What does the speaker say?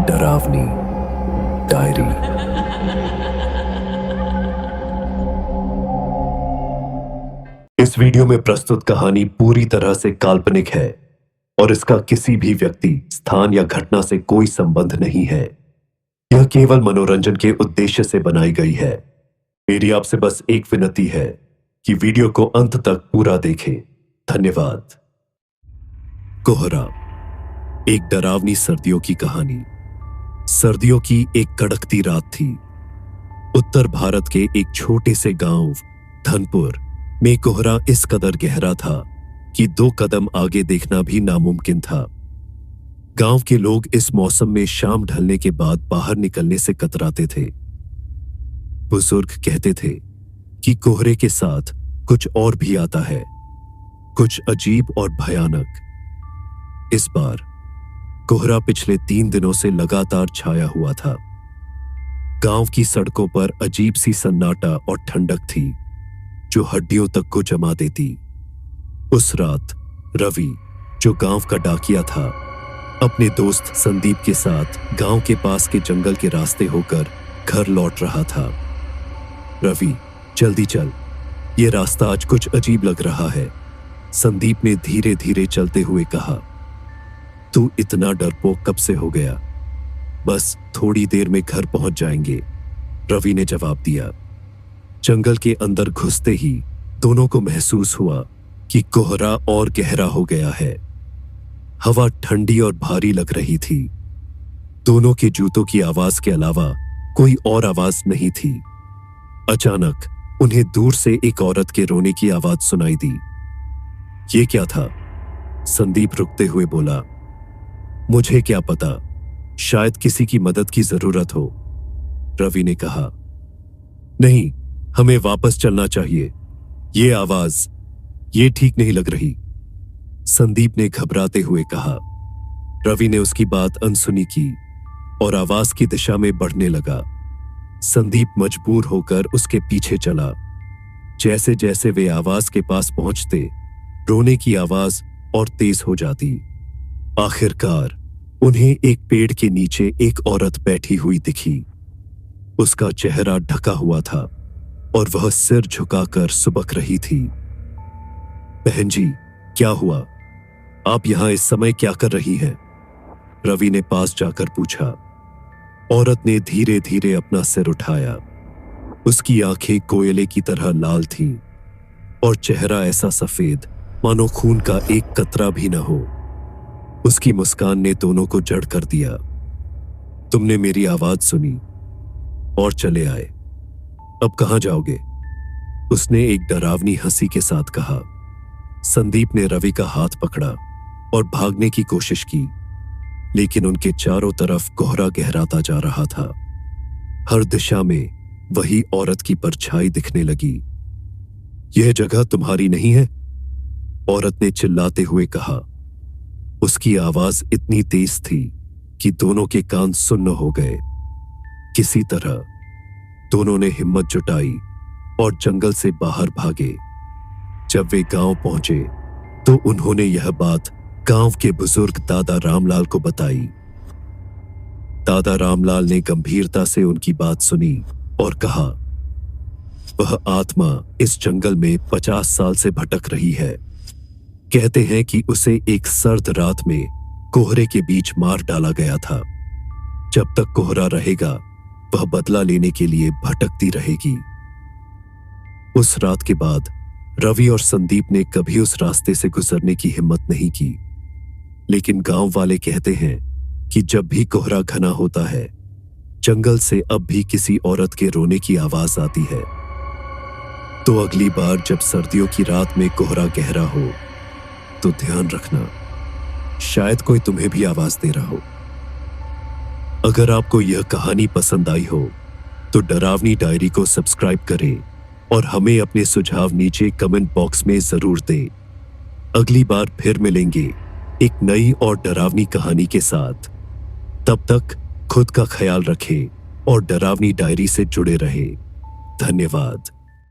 डरावनी डायरी। इस वीडियो में प्रस्तुत कहानी पूरी तरह से काल्पनिक है और इसका किसी भी व्यक्ति, स्थान या घटना से कोई संबंध नहीं है। यह केवल मनोरंजन के उद्देश्य से बनाई गई है। मेरी आपसे बस एक विनती है कि वीडियो को अंत तक पूरा देखें। धन्यवाद। कोहरा, एक डरावनी सर्दियों की कहानी। सर्दियों की एक कड़कती रात थी। उत्तर भारत के एक छोटे से गांव धनपुर में कोहरा इस कदर गहरा था कि 2 कदम आगे देखना भी नामुमकिन था। गांव के लोग इस मौसम में शाम ढलने के बाद बाहर निकलने से कतराते थे। बुजुर्ग कहते थे कि कोहरे के साथ कुछ और भी आता है, कुछ अजीब और भयानक। इस बार कोहरा पिछले 3 दिनों से लगातार छाया हुआ था। गांव की सड़कों पर अजीब सी सन्नाटा और ठंडक थी जो हड्डियों तक को जमा देती। उस रात रवि, जो गांव का डाकिया था, अपने दोस्त संदीप के साथ गांव के पास के जंगल के रास्ते होकर घर लौट रहा था। रवि, जल्दी चल, ये रास्ता आज कुछ अजीब लग रहा है, संदीप ने धीरे धीरे चलते हुए कहा। तू इतना डरपोक कब से हो गया? बस थोड़ी देर में घर पहुंच जाएंगे, रवि ने जवाब दिया। जंगल के अंदर घुसते ही दोनों को महसूस हुआ कि कोहरा और गहरा हो गया है। हवा ठंडी और भारी लग रही थी। दोनों के जूतों की आवाज के अलावा कोई और आवाज नहीं थी। अचानक उन्हें दूर से एक औरत के रोने की आवाज सुनाई दी। ये क्या था? संदीप रुकते हुए बोला। मुझे क्या पता, शायद किसी की मदद की जरूरत हो, रवि ने कहा। नहीं, हमें वापस चलना चाहिए। ये आवाज, ये ठीक नहीं लग रही, संदीप ने घबराते हुए कहा। रवि ने उसकी बात अनसुनी की और आवाज की दिशा में बढ़ने लगा। संदीप मजबूर होकर उसके पीछे चला। जैसे जैसे वे आवाज के पास पहुंचते, रोने की आवाज और तेज हो जाती। आखिरकार उन्हें एक पेड़ के नीचे एक औरत बैठी हुई दिखी। उसका चेहरा ढका हुआ था और वह सिर झुकाकर सुबक रही थी। बहन जी, क्या हुआ? आप यहां इस समय क्या कर रही हैं? रवि ने पास जाकर पूछा। औरत ने धीरे धीरे अपना सिर उठाया। उसकी आंखें कोयले की तरह लाल थीं और चेहरा ऐसा सफेद मानो खून का एक कतरा भी न हो। उसकी मुस्कान ने दोनों को जड़ कर दिया। तुमने मेरी आवाज सुनी और चले आए। अब कहां जाओगे? उसने एक डरावनी हंसी के साथ कहा। संदीप ने रवि का हाथ पकड़ा और भागने की कोशिश की, लेकिन उनके चारों तरफ कोहरा गहराता जा रहा था। हर दिशा में वही औरत की परछाई दिखने लगी। यह जगह तुम्हारी नहीं है, औरत ने चिल्लाते हुए कहा। उसकी आवाज इतनी तेज थी कि दोनों के कान सुन्न हो गए। किसी तरह दोनों ने हिम्मत जुटाई और जंगल से बाहर भागे। जब वे गांव पहुंचे तो उन्होंने यह बात गांव के बुजुर्ग दादा रामलाल को बताई। दादा रामलाल ने गंभीरता से उनकी बात सुनी और कहा, वह आत्मा इस जंगल में 50 साल से भटक रही है। कहते हैं कि उसे एक सर्द रात में कोहरे के बीच मार डाला गया था। जब तक कोहरा रहेगा, वह बदला लेने के लिए भटकती रहेगी। उस रात के बाद रवि और संदीप ने कभी उस रास्ते से गुजरने की हिम्मत नहीं की। लेकिन गांव वाले कहते हैं कि जब भी कोहरा घना होता है, जंगल से अब भी किसी औरत के रोने की आवाज आती है। तो अगली बार जब सर्दियों की रात में कोहरा गहरा हो तो ध्यान रखना, शायद कोई तुम्हें भी आवाज दे रहा हो। अगर आपको यह कहानी पसंद आई हो तो डरावनी डायरी को सब्सक्राइब करें और हमें अपने सुझाव नीचे कमेंट बॉक्स में जरूर दें। अगली बार फिर मिलेंगे एक नई और डरावनी कहानी के साथ। तब तक खुद का ख्याल रखें और डरावनी डायरी से जुड़े रहें। धन्यवाद।